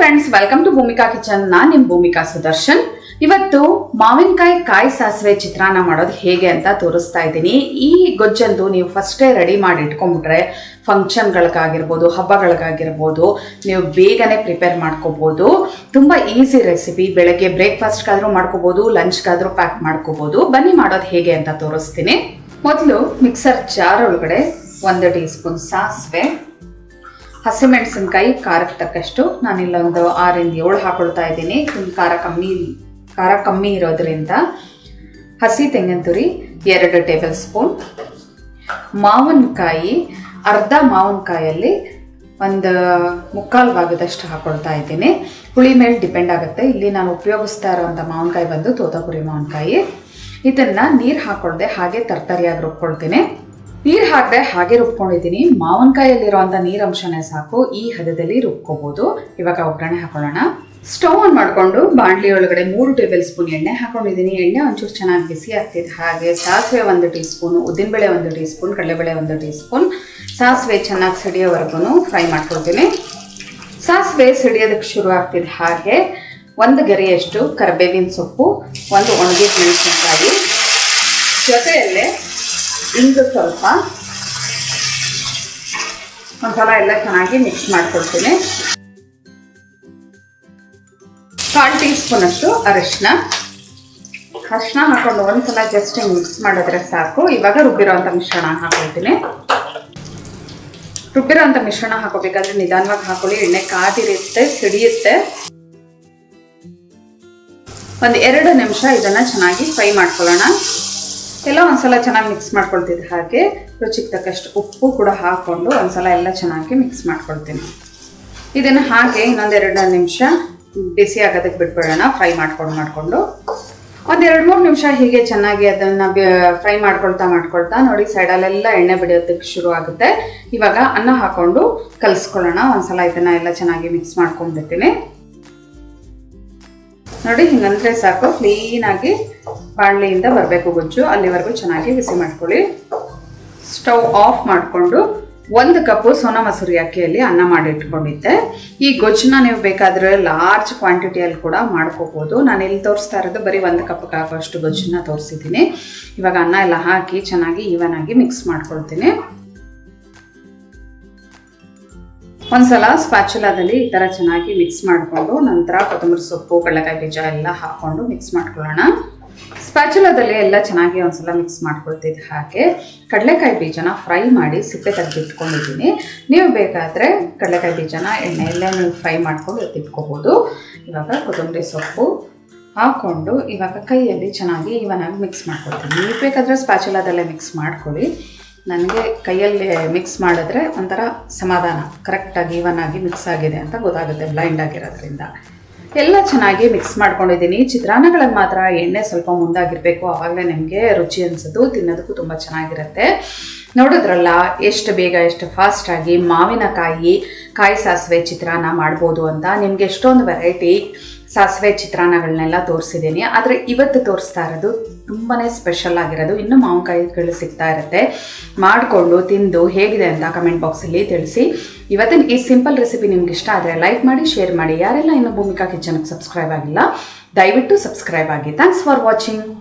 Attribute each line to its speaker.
Speaker 1: Friends, welcome to Bhumika kitchen. ನಾನು ನಿಮ್ಮ ಭೂಮಿಕಾ ಸುದರ್ಶನ್. ಇವತ್ತು ಮಾವಿನಕಾಯಿ ಕಾಯಿ ಸಾಸಿವೆ ಚಿತ್ರಾನ್ನ ಮಾಡೋದು ಹೇಗೆ ಅಂತ ತೋರಿಸ್ತಾ ಇದ್ದೀನಿ. ಈ ಗೊಜ್ಜಂದು ನೀವು ಫಸ್ಟೇ ರೆಡಿ ಮಾಡಿ ಇಟ್ಕೊಂಡ್ಬಿಟ್ರೆ ಫಂಕ್ಷನ್ಗಳಿಗಾಗಿರ್ಬೋದು, ಹಬ್ಬಗಳಿಗಾಗಿರ್ಬೋದು ನೀವು ಬೇಗನೆ ಪ್ರಿಪೇರ್ ಮಾಡ್ಕೋಬೋದು. ತುಂಬ ಈಸಿ ರೆಸಿಪಿ. ಬೆಳಗ್ಗೆ ಬ್ರೇಕ್ಫಾಸ್ಟ್ಗಾದರೂ ಮಾಡ್ಕೋಬೋದು, ಲಂಚ್ಗಾದರೂ ಪ್ಯಾಕ್ ಮಾಡ್ಕೋಬೋದು. ಬನ್ನಿ ಮಾಡೋದು ಹೇಗೆ ಅಂತ ತೋರಿಸ್ತೀನಿ. ಮೊದಲು ಮಿಕ್ಸರ್ ಜಾರ್ ಒಳಗಡೆ 1 ಟೀ ಸ್ಪೂನ್ ಸಾಸಿವೆ, ಹಸಿಮೆಣಸಿನ್ಕಾಯಿ ಖಾರಕ್ಕೆ ತಕ್ಕಷ್ಟು ನಾನಿಲ್ಲೊಂದು 6-7 ಹಾಕೊಳ್ತಾ ಇದ್ದೀನಿ. ಖಾರ ಕಮ್ಮಿ ಇರೋದ್ರಿಂದ. ಹಸಿ ತೆಂಗಿನ ತುರಿ 2 ಟೇಬಲ್ ಸ್ಪೂನ್, ಮಾವಿನಕಾಯಿ ಅರ್ಧ ಮಾವಿನಕಾಯಲ್ಲಿ 1/4 ಭಾಗದಷ್ಟು ಹಾಕೊಳ್ತಾ ಇದ್ದೀನಿ. ಹುಳಿ ಮೇಲೆ ಡಿಪೆಂಡ್ ಆಗುತ್ತೆ. ಇಲ್ಲಿ ನಾನು ಉಪಯೋಗಿಸ್ತಾ ಇರೋವಂಥ ಮಾವಿನಕಾಯಿ ಬಂದು ತೋತಾಪುರಿ ಮಾವಿನಕಾಯಿ. ಇದನ್ನು ನೀರು ಹಾಕೊಳ್ದೆ ಹಾಗೆ ತರ್ತರಿಯಾಗಿ ರುಬ್ಕೊಳ್ತೀನಿ. ನೀರು ಹಾಕದೆ ಹಾಗೆ ರುಬ್ಕೊಂಡಿದ್ದೀನಿ. ಮಾವಿನಕಾಯಲ್ಲಿರುವಂಥ ನೀರಂಶನೇ ಸಾಕು, ಈ ಹದದಲ್ಲಿ ರುಬ್ಕೋಬೋದು. ಇವಾಗ ಒಗ್ಗರಣೆ ಹಾಕೊಳ್ಳೋಣ. ಸ್ಟವ್ ಆನ್ ಮಾಡಿಕೊಂಡು ಬಾಣಲಿ ಒಳಗಡೆ 3 ಟೇಬಲ್ ಸ್ಪೂನ್ ಎಣ್ಣೆ ಹಾಕೊಂಡಿದ್ದೀನಿ. ಎಣ್ಣೆ ಒಂಚೂರು ಚೆನ್ನಾಗಿ ಬಿಸಿ ಆಗ್ತಿದೆ. ಹಾಗೆ ಸಾಸಿವೆ 1 ಟೀ ಸ್ಪೂನು, ಉದ್ದಿನಬೇಳೆ 1 ಟೀ ಸ್ಪೂನ್, ಕಡಲೆಬೇಳೆ 1 ಟೀ ಸ್ಪೂನ್. ಸಾಸಿವೆ ಚೆನ್ನಾಗಿ ಸಿಡಿಯೋವರೆಗೂ ಫ್ರೈ ಮಾಡ್ಕೊಳ್ತೀನಿ. ಸಾಸಿವೆ ಸಿಡಿಯೋದಕ್ಕೆ ಶುರು ಆಗ್ತಿದೆ. ಹಾಗೆ 1 ಗರಿಯಷ್ಟು ಕರಿಬೇವಿನ ಸೊಪ್ಪು, 1 ಒಣಗಿದ ಮೆಣಸಿನಕಾಯಿ, ಜೊತೆಯಲ್ಲೇ ಇಂದು ಸ್ವಲ್ಪ ಒಂದ್ಸಲ ಎಲ್ಲ ಚೆನ್ನಾಗಿ ಮಿಕ್ಸ್ ಮಾಡ್ಕೊಳ್ತೀನಿ. 1/4 ಟೀ ಸ್ಪೂನ್ ಅಷ್ಟು ಅರಿಶಿನ ಹಾಕೊಂಡು ಒಂದ್ಸಲ ಜಸ್ಟ್ ಮಿಕ್ಸ್ ಮಾಡಿದ್ರೆ ಸಾಕು. ಇವಾಗ ರುಬ್ಬಿರೋಂಥ ಮಿಶ್ರಣ ಹಾಕೊಳ್ತೀನಿ. ರುಬ್ಬಿರೋಂಥ ಮಿಶ್ರಣ ಹಾಕೋಬೇಕಾದ್ರೆ ನಿಧಾನವಾಗಿ ಹಾಕೊಳ್ಳಿ. ಎಣ್ಣೆ ಕಾದಿರುತ್ತೆ, ಸಿಡಿಯುತ್ತೆ. 1-2 ನಿಮಿಷ ಇದನ್ನು ಚೆನ್ನಾಗಿ ಫ್ರೈ ಮಾಡ್ಕೊಳ್ಳೋಣ. ಎಲ್ಲ ಒಂದ್ಸಲ ಚೆನ್ನಾಗಿ ಮಿಕ್ಸ್ ಮಾಡ್ಕೊಳ್ತಿದ್ದೆ. ಹಾಗೆ ರುಚಿಗೆ ತಕ್ಕಷ್ಟು ಉಪ್ಪು ಕೂಡ ಹಾಕ್ಕೊಂಡು ಒಂದ್ಸಲ ಎಲ್ಲ ಚೆನ್ನಾಗಿ ಮಿಕ್ಸ್ ಮಾಡ್ಕೊಳ್ತೀನಿ. ಇದನ್ನು ಹಾಗೆ 1-2 ನಿಮಿಷ ಬಿಸಿ ಆಗೋದಕ್ಕೆ ಬಿಟ್ಬಿಡೋಣ. ಫ್ರೈ ಮಾಡ್ಕೊಂಡು 1-2-3 ನಿಮಿಷ ಹೀಗೆ ಚೆನ್ನಾಗಿ ಅದನ್ನು ಫ್ರೈ ಮಾಡ್ಕೊಳ್ತಾ ನೋಡಿ ಸೈಡಲ್ಲೆಲ್ಲ ಎಣ್ಣೆ ಬಿಡೋದಕ್ಕೆ ಶುರು ಆಗುತ್ತೆ. ಇವಾಗ ಅನ್ನ ಹಾಕ್ಕೊಂಡು ಕಲಿಸ್ಕೊಳ್ಳೋಣ. ಒಂದ್ಸಲ ಇದನ್ನು ಎಲ್ಲ ಚೆನ್ನಾಗಿ ಮಿಕ್ಸ್ ಮಾಡ್ಕೊಂಡ್ಬಿಡ್ತೀನಿ. ನೋಡಿ, ಹಿಂಗಂದ್ರೆ ಸಾಕು. ಕ್ಲೀನಾಗಿ ಬಾಣಲೆಯಿಂದ ಬರಬೇಕು ಗೊಜ್ಜು. ಅಲ್ಲಿವರೆಗೂ ಚೆನ್ನಾಗಿ ಬಿಸಿ ಮಾಡ್ಕೊಳ್ಳಿ. ಸ್ಟವ್ ಆಫ್ ಮಾಡಿಕೊಂಡು 1 ಕಪ್ಪು ಸೋನಾ ಮಸೂರಿ ಅಕ್ಕಿಯಲ್ಲಿ ಅನ್ನ ಮಾಡಿ ಇಟ್ಕೊಂಡಿದ್ದೆ. ಈ ಗೊಜ್ಜನ್ನ ನೀವು ಬೇಕಾದರೆ ಲಾರ್ಜ್ ಕ್ವಾಂಟಿಟಿಯಲ್ಲಿ ಕೂಡ ಮಾಡ್ಕೋಬೋದು. ನಾನು ಇಲ್ಲಿ ತೋರಿಸ್ತಾ ಇರೋದು ಬರೀ 1 ಕಪ್ಗೆ ಆಗೋಷ್ಟು ಗೊಜ್ಜನ್ನ ತೋರಿಸಿದ್ದೀನಿ. ಇವಾಗ ಅನ್ನ ಎಲ್ಲ ಹಾಕಿ ಚೆನ್ನಾಗಿ ಈವನ್ ಆಗಿ ಮಿಕ್ಸ್ ಮಾಡ್ಕೊಳ್ತೀನಿ. ಒಂದ್ಸಲ ಸ್ಪ್ಯಾಚುಲಾದಲ್ಲಿ ಈ ಥರ ಚೆನ್ನಾಗಿ ಮಿಕ್ಸ್ ಮಾಡಿಕೊಂಡು ನಂತರ ಕೊತ್ತಂಬರಿ ಸೊಪ್ಪು, ಕಡಲೆಕಾಯಿ ಬೀಜ ಎಲ್ಲ ಹಾಕ್ಕೊಂಡು ಮಿಕ್ಸ್ ಮಾಡ್ಕೊಳ್ಳೋಣ. ಸ್ಪ್ಯಾಚುಲಾದಲ್ಲಿ ಎಲ್ಲ ಚೆನ್ನಾಗಿ ಒಂದ್ಸಲ ಮಿಕ್ಸ್ ಮಾಡ್ಕೊಳ್ತಿದ್ದೆ. ಹಾಗೆ ಕಡಲೆಕಾಯಿ ಬೀಜನ ಫ್ರೈ ಮಾಡಿ ಸಿಪ್ಪೆ ತೆಗೆದಿಟ್ಕೊಂಡಿದ್ದೀನಿ. ನೀವು ಬೇಕಾದರೆ ಕಡಲೆಕಾಯಿ ಬೀಜನ ಎಣ್ಣೆಯಲ್ಲೇ ನೀವು ಫ್ರೈ ಮಾಡ್ಕೊಂಡು ಎತ್ತಿಟ್ಕೋಬೋದು. ಇವಾಗ ಕೊತ್ತಂಬರಿ ಸೊಪ್ಪು ಹಾಕ್ಕೊಂಡು ಇವಾಗ ಕೈಯಲ್ಲಿ ಚೆನ್ನಾಗಿ ಇವನಾಗಿ ಮಿಕ್ಸ್ ಮಾಡ್ಕೊಳ್ತೀನಿ. ನೀವು ಬೇಕಾದರೆ ಸ್ಪ್ಯಾಚುಲಾದಲ್ಲೇ ಮಿಕ್ಸ್ ಮಾಡ್ಕೊಳ್ಳಿ. ನನಗೆ ಕೈಯಲ್ಲಿ ಮಿಕ್ಸ್ ಮಾಡಿದ್ರೆ ಒಂಥರ ಸಮಾಧಾನ, ಕರೆಕ್ಟಾಗಿ ಇವನಾಗಿ ಮಿಕ್ಸ್ ಆಗಿದೆ ಅಂತ ಗೊತ್ತಾಗುತ್ತೆ ಬ್ಲೈಂಡ್ ಆಗಿರೋದ್ರಿಂದ. ಎಲ್ಲ ಚೆನ್ನಾಗಿ ಮಿಕ್ಸ್ ಮಾಡ್ಕೊಂಡಿದ್ದೀನಿ. ಚಿತ್ರಾನ್ನಗಳಿಗೆ ಮಾತ್ರ ಎಣ್ಣೆ ಸ್ವಲ್ಪ ಮುಂದಾಗಿರಬೇಕು, ಆವಾಗಲೇ ನಿಮಗೆ ರುಚಿ ಅನಿಸೋದು, ತಿನ್ನೋದಕ್ಕೂ ತುಂಬ ಚೆನ್ನಾಗಿರುತ್ತೆ. ನೋಡಿದ್ರಲ್ಲ ಎಷ್ಟು ಬೇಗ ಎಷ್ಟು ಫಾಸ್ಟಾಗಿ ಮಾವಿನಕಾಯಿ ಕಾಯಿ ಸಾಸಿವೆ ಚಿತ್ರಾನ್ನ ಮಾಡ್ಬೋದು ಅಂತ. ನಿಮಗೆ ಎಷ್ಟೊಂದು ವೆರೈಟಿ ಸಾಸಿವೆ ಚಿತ್ರಾನ್ನಗಳನ್ನೆಲ್ಲ ತೋರಿಸಿದ್ದೀನಿ. ಆದರೆ ಇವತ್ತು ತೋರಿಸ್ತಾ ಇರೋದು ತುಂಬಾ ಸ್ಪೆಷಲ್ ಆಗಿರೋದು. ಇನ್ನೂ ಮಾವಿನಕಾಯಿಗಳು ಸಿಗ್ತಾ ಇರುತ್ತೆ. ಮಾಡಿಕೊಂಡು ತಿಂದು ಹೇಗಿದೆ ಅಂತ ಕಮೆಂಟ್ ಬಾಕ್ಸಲ್ಲಿ ತಿಳಿಸಿ. ಇವತ್ತಿನ ಈ ಸಿಂಪಲ್ ರೆಸಿಪಿ ನಿಮ್ಗೆ ಇಷ್ಟ ಆದರೆ ಲೈಕ್ ಮಾಡಿ, ಶೇರ್ ಮಾಡಿ. ಯಾರೆಲ್ಲ ಇನ್ನೂ ಭೂಮಿಕಾ ಕಿಚನ್ಗೆ ಸಬ್ಸ್ಕ್ರೈಬ್ ಆಗಿಲ್ಲ ದಯವಿಟ್ಟು ಸಬ್ಸ್ಕ್ರೈಬ್ ಆಗಿ. Thanks for watching.